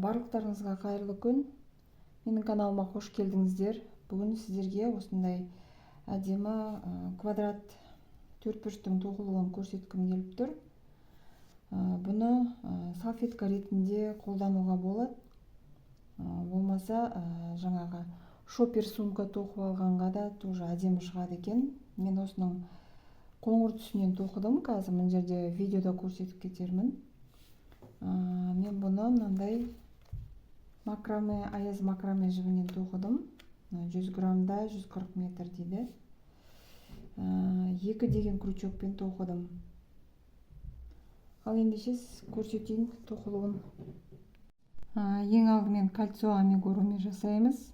Барлықтарыңызға қайырлы күн. Менің каналыма қош келдіңіздер. Бүгін сіздерге осындай әдемі квадрат төртбұрыштың тоқылуын көрсеткім келіп тұр. Бұны салфетка ретінде қолдануға болады. Болмаса жаңағы шопер сумка тоқып алғанға да тоже әдемі шығады екен. Мен осының қоңыр түсінен тоқыдым. Қазір мына жерде видеода көрсетіп кетермін. Мен бұны мынандай макраме, аяз макраме жібінен тоқыдым. 100 граммда 140 метр дейді. 2 деген крючокпен тоқыдым. Ал ендеше көрсетейін тоқылуын. Ең алдымен кольцо амигуруми жасаймыз.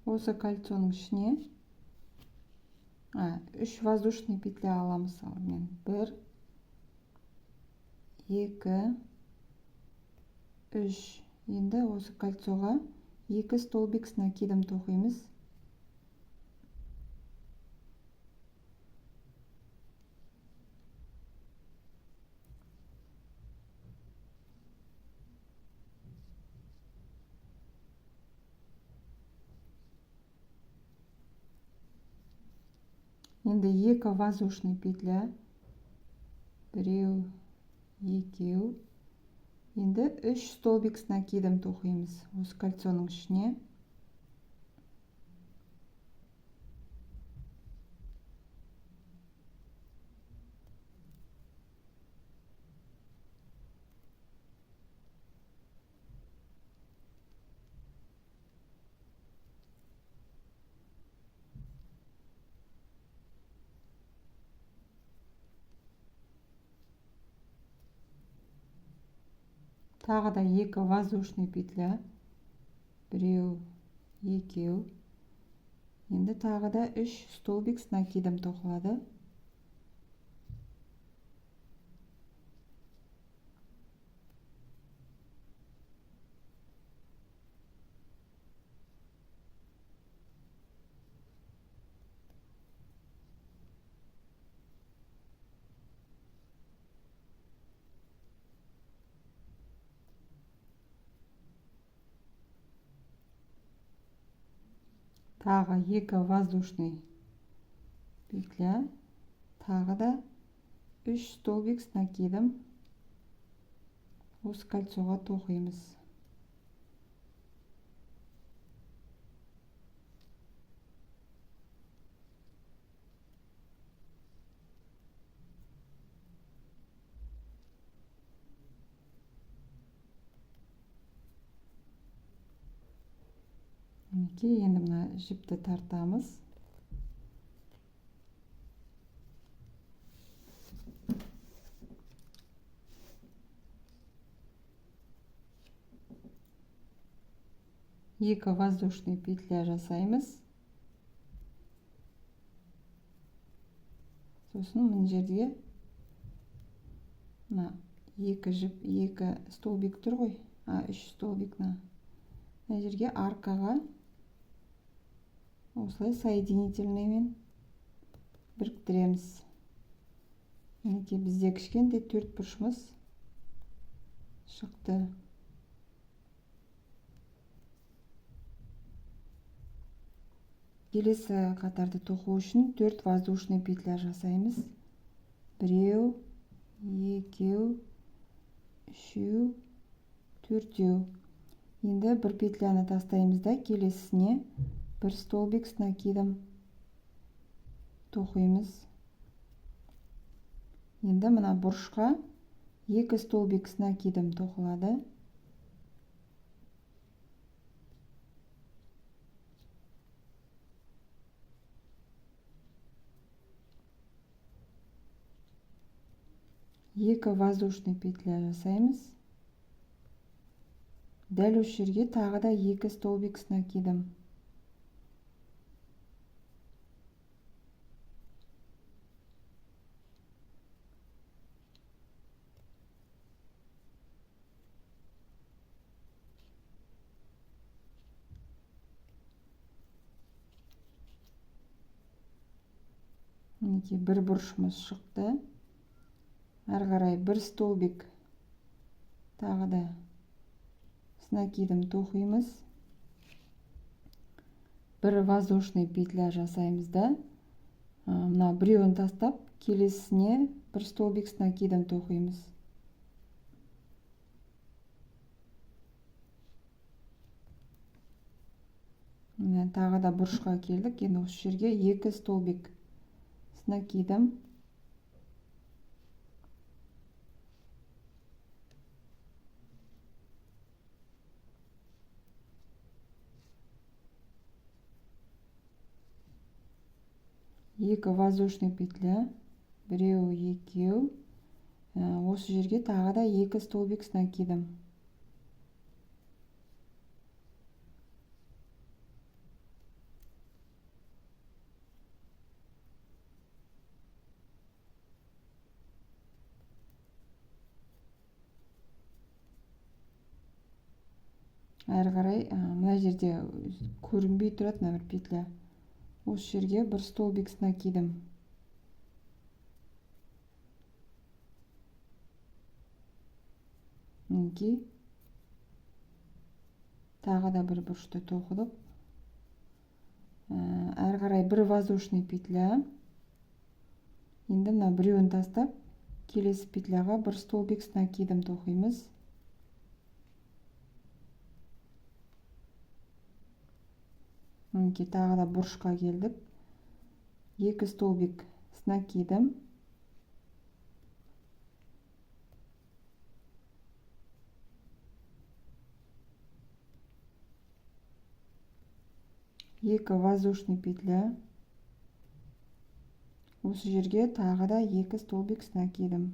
Осы кольцоның ішіне 3 воздушный петля аламыз. 1, 2, 3. Енді осы кольцоға 2 столбик с накидом тоқимыз. Енді 2 воздушный петля. 1, 2. Енді 3 столбик с накидом тоқимыз осы кольцоның ішіне. Тағы да 2 воздушный петля. 1, 2. Енді тағы да 3 столбик с накидом тоқылады. Тағы 2 воздушный петля. Тағы да 3 столбик с накидом осы кольцоға тоқимыз. Енді мына жіпті тартамыз. Екі воздушный петля жасаймыз. Сосын мына жерге екі столбик тұр ғой. 3 столбик мына жерге аркаға осылай соединительныймен біріктіреміз. Мінекей бізде кішкентай төртбұрышымыз шықты. Келесі қатарды тоқу үшін 4 воздушный петля жасаймыз. 1, 2, 3, 4. Енді бір петляны тастаймыз да келесісіне 1 столбик с накидом тоқимыз. Енді мына бұрышқа 2 столбик с накидом тоқылады. Екі воздушный петля жасаймыз. Дәл осы жерге тағы да 2 столбик с накидом. мінекей бір бұрышымыз шықты. Әрі қарай бір столбик тағы да накидым тоқимыз. Бір воздушный петля жасаймыз да, мына біреуін тастап, келесіне бір столбик с накидом тоқимыз. Тағы да бұрышқа келдік. Енді осы жерге 2 столбик с накидом. Екі воздушный петля, біреу, екеу. Осы жерге тағы да 2 столбик с накидом. Әрі қарай мына жерде көрінбей тұрады мына бір петля. Осы жерге бір столбик с накидом. Мінекей. Тағы да бір бұрышты тоқыдық. Әрі қарай бір воздушный петля. Енді мына біреуін тастап, келесі петляға бір столбик с накидом тоқимыз. Мінекей тағы да бұрышқа келдік. 2 столбик с накидом. Екі воздушный петля. Осы жерге тағы да 2 столбик с накидом.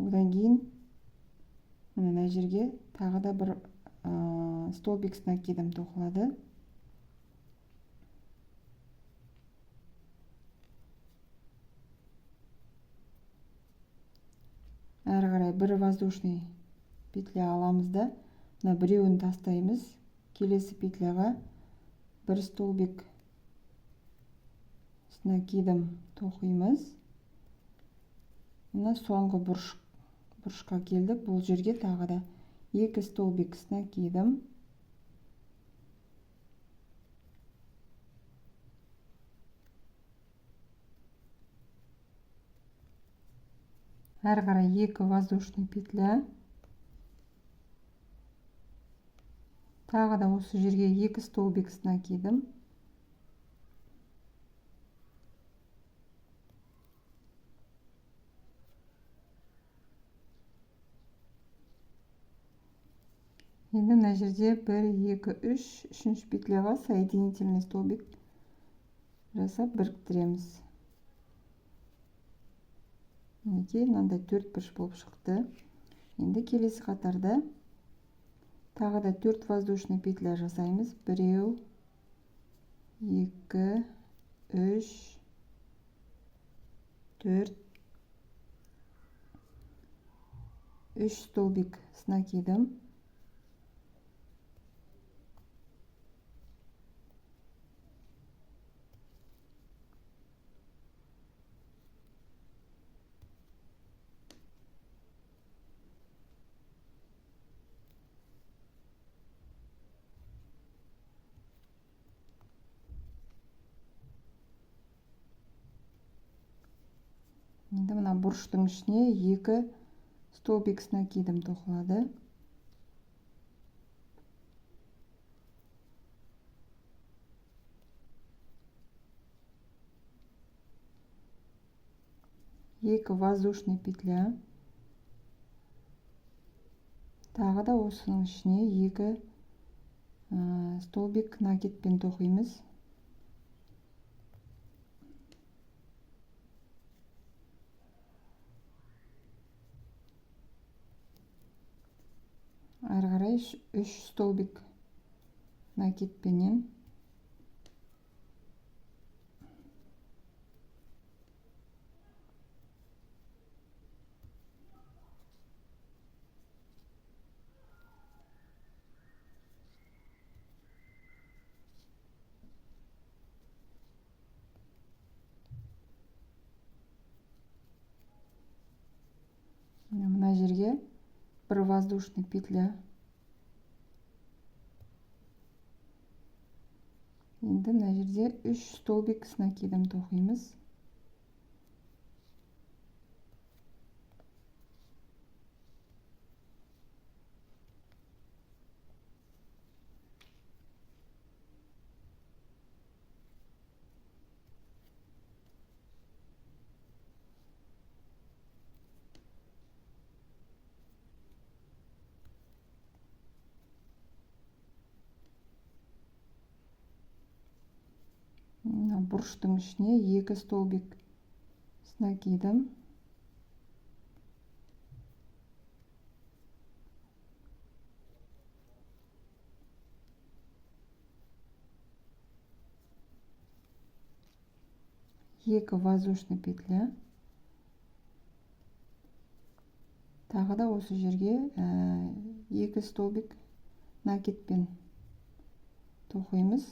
Одан кейін мына жерге тағы да бір столбик с накидом тоқылады. Әрі қарай бір воздушный петля аламыз да, мына біреуін тастаймыз. Келесі петляға бір столбик с накидом тоқимыз. Мына соңғы бұрышқа келдік. Бұл жерге тағы да 2 столбик с накидом. Әрі қарай 2 воздушный петля. Тағы да осы жерге 2 столбик с накидом. Енді мына жерде 1, 2, 3, үшінші петляға соединительный столбик жасап біріктіреміз. Мінекей мынандай 4 бұрыш болып шықты. Енді келесі қатарда тағы да 4 воздушный петля жасаймыз. 1, 2, 3, 4, 3 столбик с накидом. Енді мына бұрыштың ішіне 2 столбик с накидом тоқылады. Екі воздушный петля. Тағы да осының ішіне 2 столбик накидпен тоқимыз. Әрі қарай 3 столбик накидпенен. бір воздушный петля. Енді мына жерде 3 столбик с накидом тоқимыз. Бұрыштың ішіне 2 столбик с накидом. Екі воздушный петля. Тағы да осы жерге 2 столбик накидпен тоқимыз.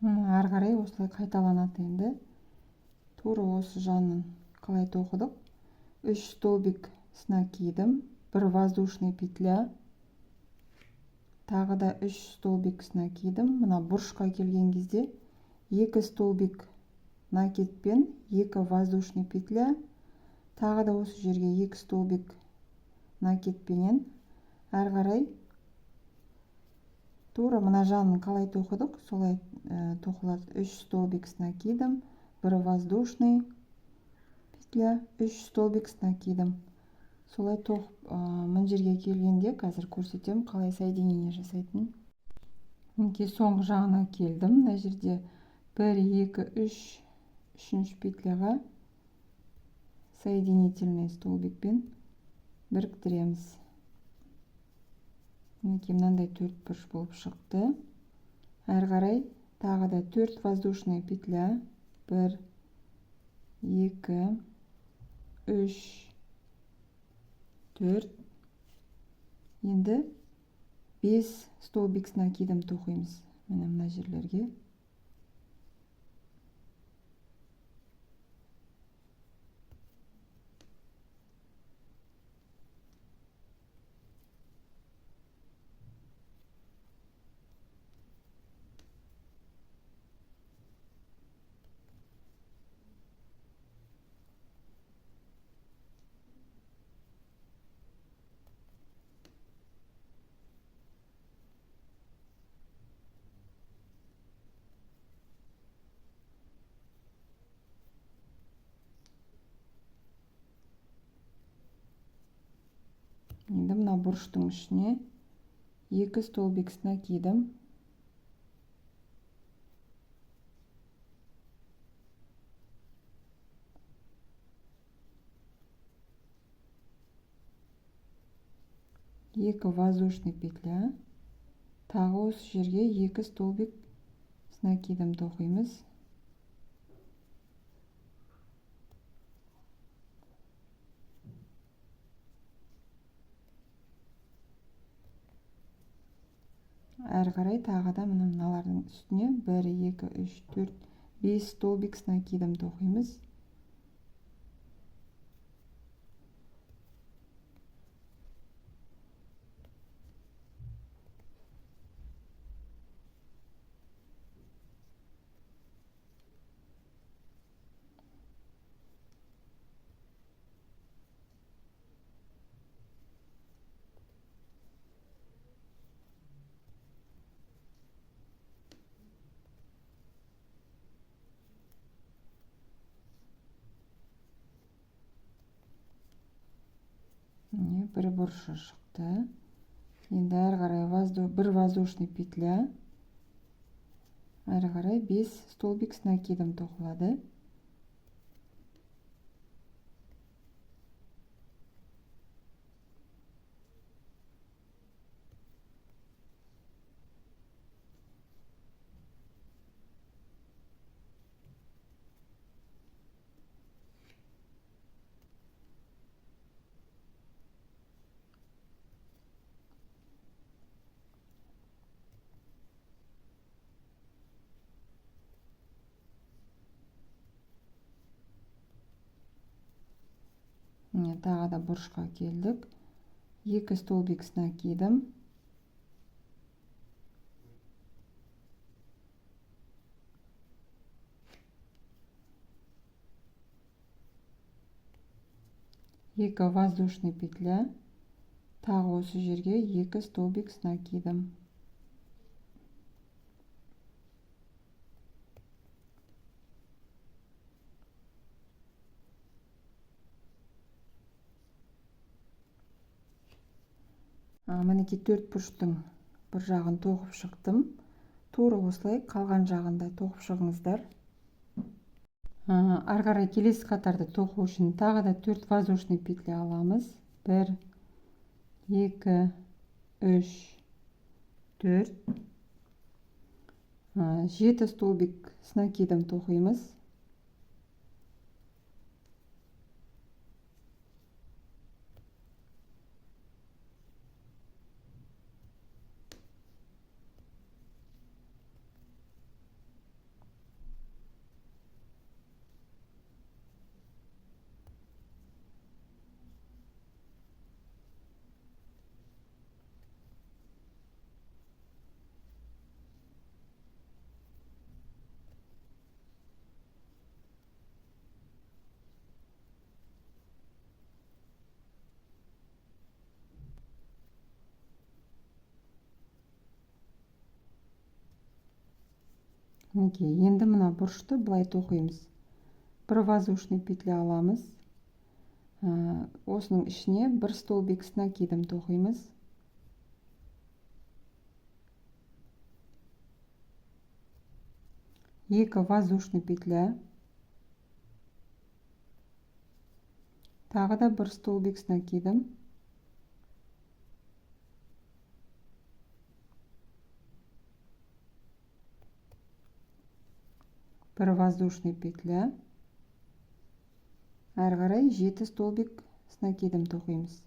Ары қарай осылай қайталанады енді. Тура осы жанын қалай тоқыдық? 3 столбик с накидом, 1 воздушный петля. Тағы да 3 столбик с накидом. Мына бұрышқа келген кезде 2 столбик накидпен 2 воздушный петля. Тағы да осы жерге 2 столбик накидпенен ары қарай тура мына жанын қалай тоқыдық, солай тоқылады. 3 столбик с накидом, 1 воздушный петля, 3 столбик с накидом. Солай тоқып, мына жерге келгенде қазір көрсетем қалай соединение жасайтын. Мінекей соңғы жағына келдім. Мына жерде 1, 2, 3, 3 петляға соединительный столбикпен біріктіреміз. Мінекей мынандай 4 бұрыш болып шықты. Әрі қарай тағы да 4 воздушный петля. 1, 2, 3, 4. Енді 5 столбик с накидом тоқимыз. Мына жерлерге. Енді мына бұрыштың ішіне 2 столбик с накидом. Екі воздушный петля. Тағы осы жерге 2 столбик с накидом тоқимыз. Әрі қарай тағы да мыналардың үстіне 1, 2, 3, 4, 5 столбик с накидом тоқимыз. Бір бұрышы шықты. Енді әрі қарай 1 воздушный петля. Әрі қарай 5 столбик с накидом тоқылады. тағы да бұрышқа келдік. 2 столбик с накидом. Екі воздушный петля. Тағы осы жерге 2 столбик с накидом. Мінекей 4 бұрыштың бір жағын тоқып шықтым. Тура осылай қалған жағында тоқып шығыңыздар. Ары қарай келесі қатарды тоқу үшін тағы да 4 воздушный петля аламыз. 1, 2, 3, 4. 7 столбик с накидом тоқимыз. Енді мына бұрышты былай тоқимыз. 1 воздушный петля аламыз. Осының ішіне 1 столбик с накидом тоқимыз. Екі воздушный петля. Тағы да 1 столбик с накидом. Бір воздушный петля. Әрі қарай 7 столбик с накидом тоқимыз.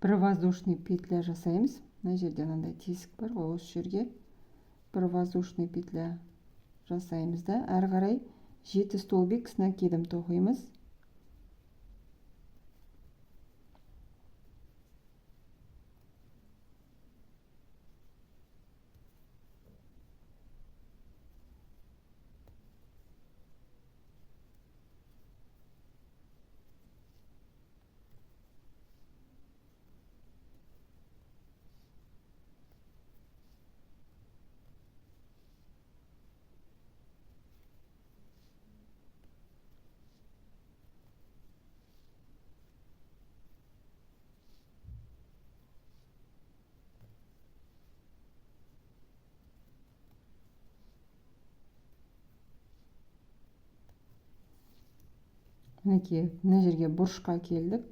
Бір воздушный петля жасаймыз. Мына жерде мынандай тесік бар ғой, осы жерге бір воздушный петля жасаймыз да, әрі қарай 7 столбик с накидом тоқимыз. Мінекей, мына жерге бұрышқа келдік.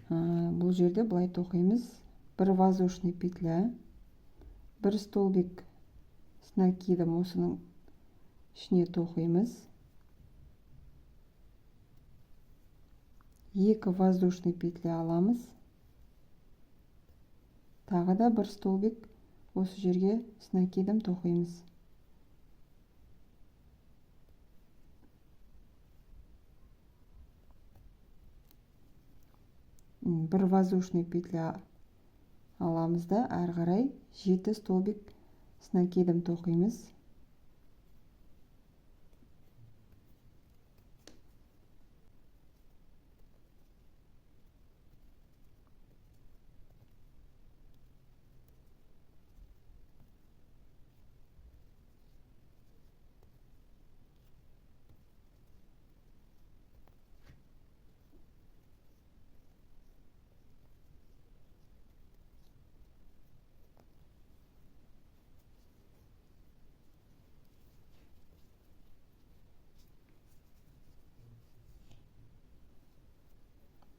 Бұл жерде былай тоқимыз. 1 воздушный петля, 1 столбик с накидом осының ішіне тоқимыз. 2 воздушный петля аламыз. Тағы да 1 столбик осы жерге с накидом тоқимыз. Бір воздушный петля аламыз да, әрі қарай 7 столбик с накидом тоқимыз.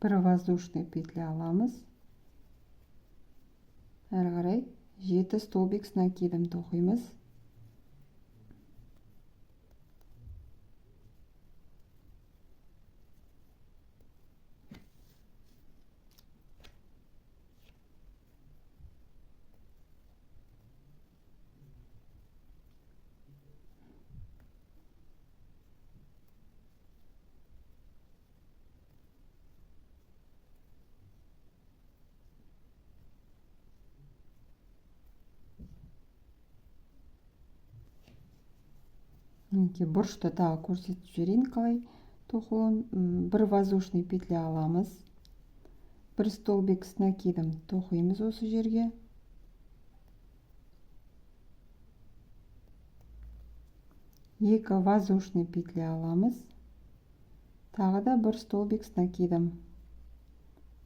бір воздушный петля аламыз. Әрі қарай 7 столбик с накидом тоқимыз. Бұрышты тағы көрсетіп жіберейін қалай тоқуын. Бір воздушный петля аламыз. Бір столбик с накидом тоқимыз осы жерге. Екі воздушный петля аламыз. Тағы да бір столбик с накидом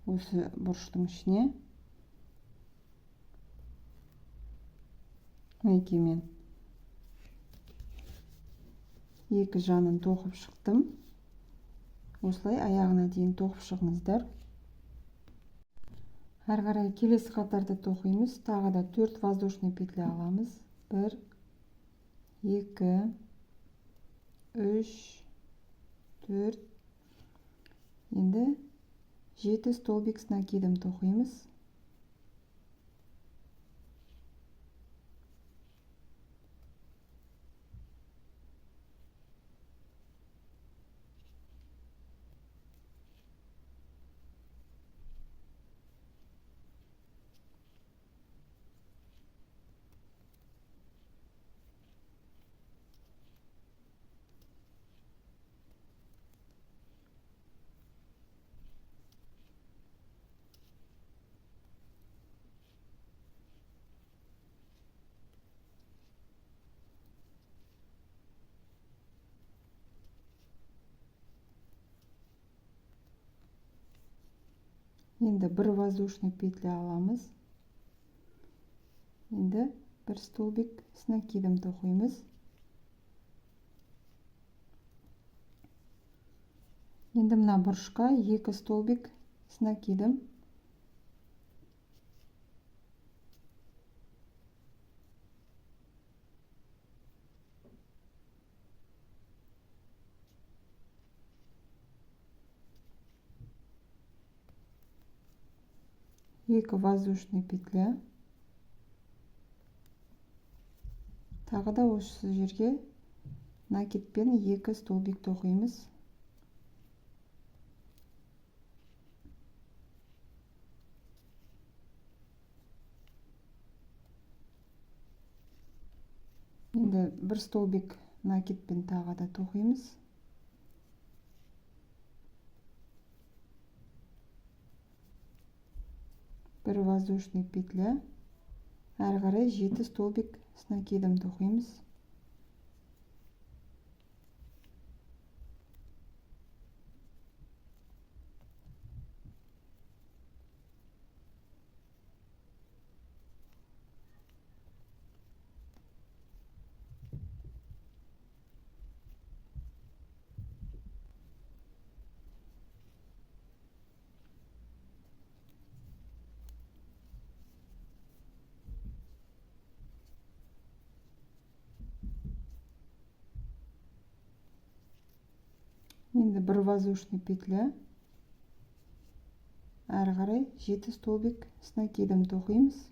осы бұрыштың ішіне. Мінекеймен екі жанын тоқып шықтым. Осылай аяғына дейін тоқып шығыңыздар. Әрі қарай келесі қатарды тоқимыз. Тағы да 4 воздушный петля аламыз. 1, 2, 3, 4. Енді 7 столбик с накидом тоқимыз. Енді бір воздушный петля аламыз. Енді бір столбик с накидом тоқимыз. Енді мына бұрышқа 2 столбик с накидом. Екі воздушный петля. Тағы да осы жерге накидпен 2 столбик тоқимыз. Енді бір столбик накидпен тағы да тоқимыз. Бір воздушный петля. Әрі қарай 7 столбик с накидом тоқимыз. Енді бір воздушный петля. Әрі қарай 7 столбик с накидом тоқимыз.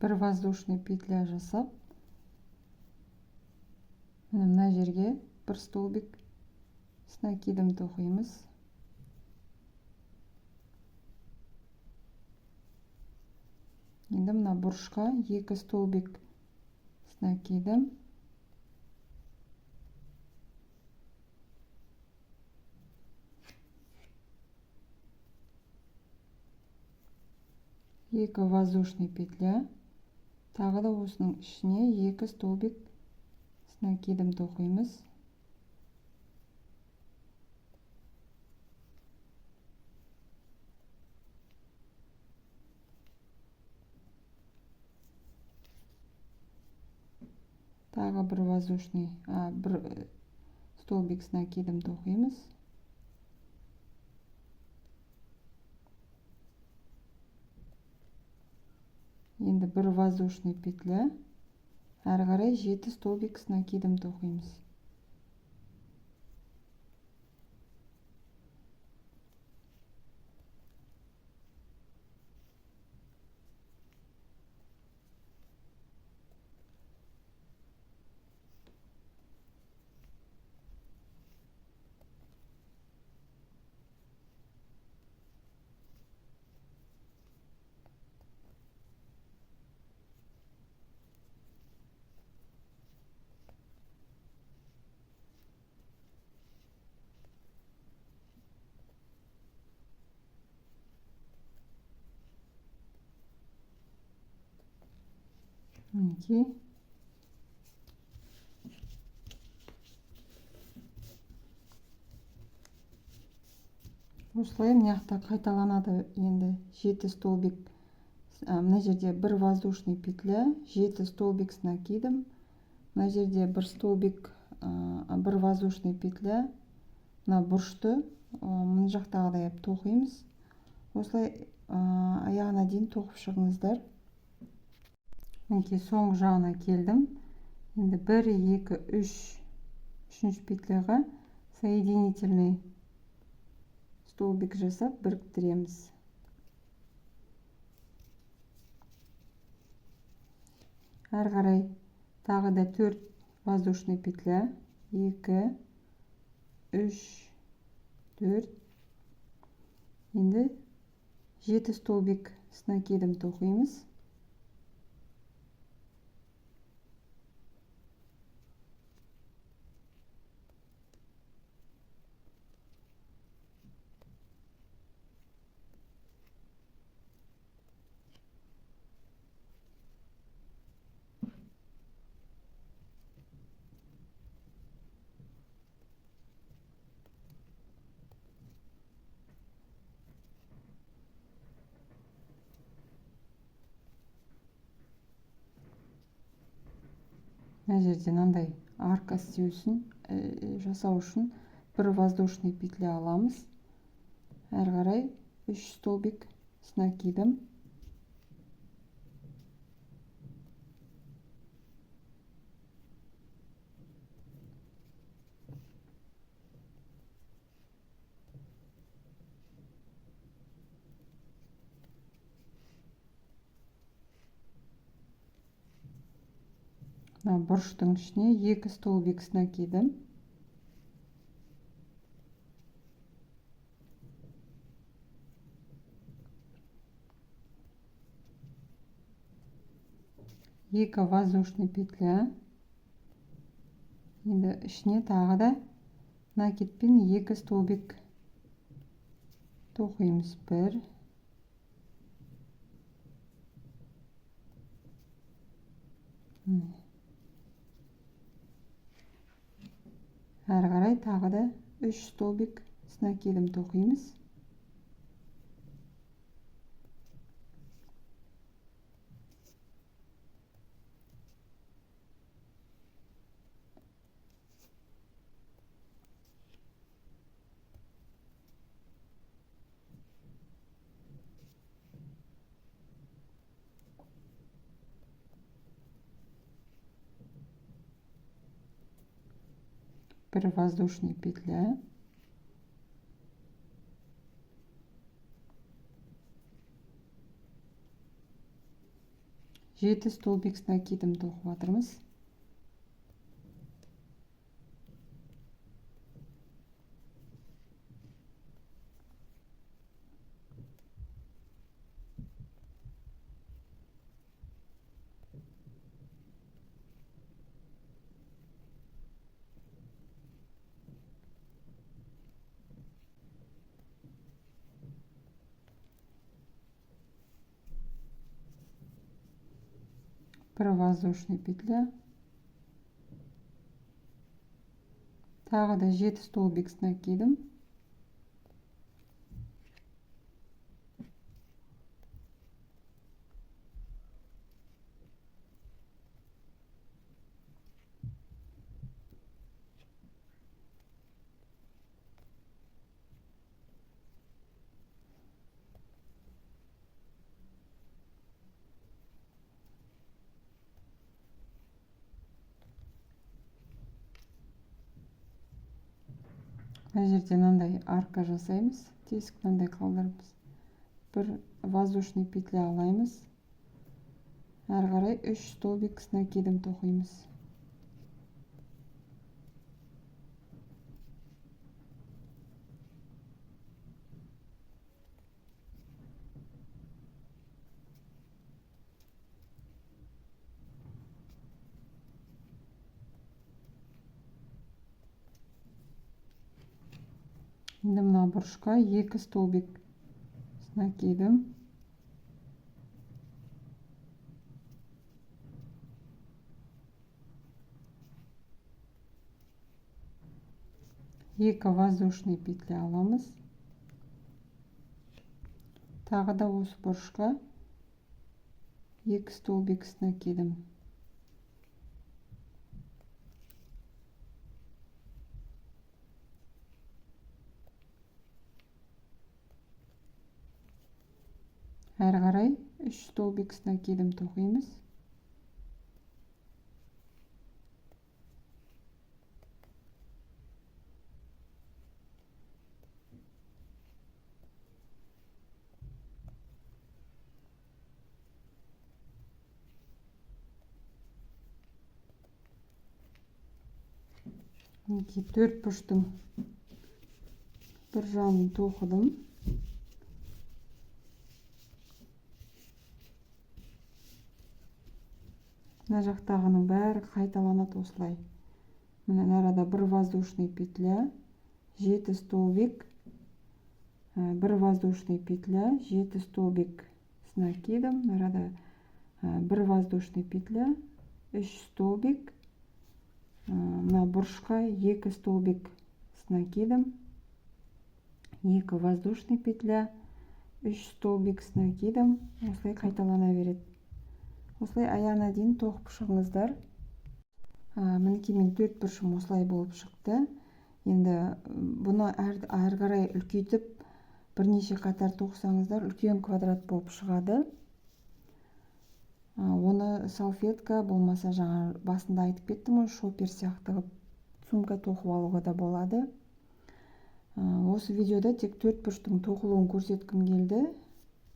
Бір воздушный петля жасап, мына жерге бір столбик с накидом тоқимыз. Енді мына бұрышқа 2 столбик с накидом. 2 воздушный петля, тағы да осының ішіне 2 столбик с накидом тоқимыз. Тағы бір воздушный, бір столбик с накидом тоқимыз. Енді бір воздушный петля, әрі қарай 7 столбик с накидом тоқимыз. Мінекей. Осылай мына жақта қайталанады. Енді 7 столбик, мына жерде бір воздушный петля, 7 столбик с накидом, мына жерде бір столбик, бір воздушный петля, мына бұрышты мына жақтағыдай тоқимыз. Осылай аяғына дейін тоқып шығыңыздар. Мінекей соңғы жағына келдім. Енді 1, 2, 3, үшінші петляға соединительный столбик жасап біріктіреміз. Әрі қарай тағы да 4 воздушный петля, 2, 3, 4. Енді 7 столбик с накидом тоқимыз. Мына жерде мынандай арка жасау үшін бір воздушный петля аламыз. Әрі қарай 3 столбик с накидом. Бұрыштың ішіне 2 столбик с накидом. Екі воздушный петля. Енді ішіне тағы да накидпен 2 столбик тоқимыз. 1, әрі қарай тағы да 3 столбик с накидом тоқимыз. Бір воздушный петля. Жеті столбик с накидом тоқып жатырмыз. бір воздушный петля, тағы да 7 столбик с накидом, мына жерде мынандай арка жасаймыз, тесік мынандай қалдырыппыз. Бір воздушный петля алаймыз, әрі қарай 3 столбик с накидом тоқимыз. Енді мына бұрышқа 2 столбик с накидом, екі воздушный петля аламыз, тағы да осы бұрышқа 2 столбик с накидом. Әрі қарай 3 столбик с накидом тоқимыз. Мінекей 4 бұрыштың бір жағын тоқыдым. Мына жақтағының бәрі қайталанады осылай. Мына арада бір воздушный петля, 7 столбик, бір воздушный петля, 7 столбик с накидом, арада бір воздушный петля, 3 столбик, мына бұрышқа 2 столбик с накидом, 2 воздушный петля, 3 столбик с накидом, осылай қайталана береді. Осылай аяғына дейін тоқып шығыңыздар. Мінекей мен 4 бұрышым осылай болып шықты. Енді бұны әрі қарай үлкейтіп бірнеше қатар тоқсаңыздар үлкен квадрат болып шығады. Оны салфетка болмаса жаңа басында айтып кеттім, шопер сияқты қылып сумка тоқып алуға да болады. Осы видеода тек 4 бұрыштың тоқылуын көрсеткім келді.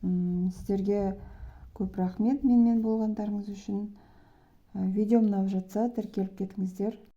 Сіздерге көп рахмет менімен болғандарыңыз үшін. Видеом ұнап жатса тіркеліп кетіңіздер.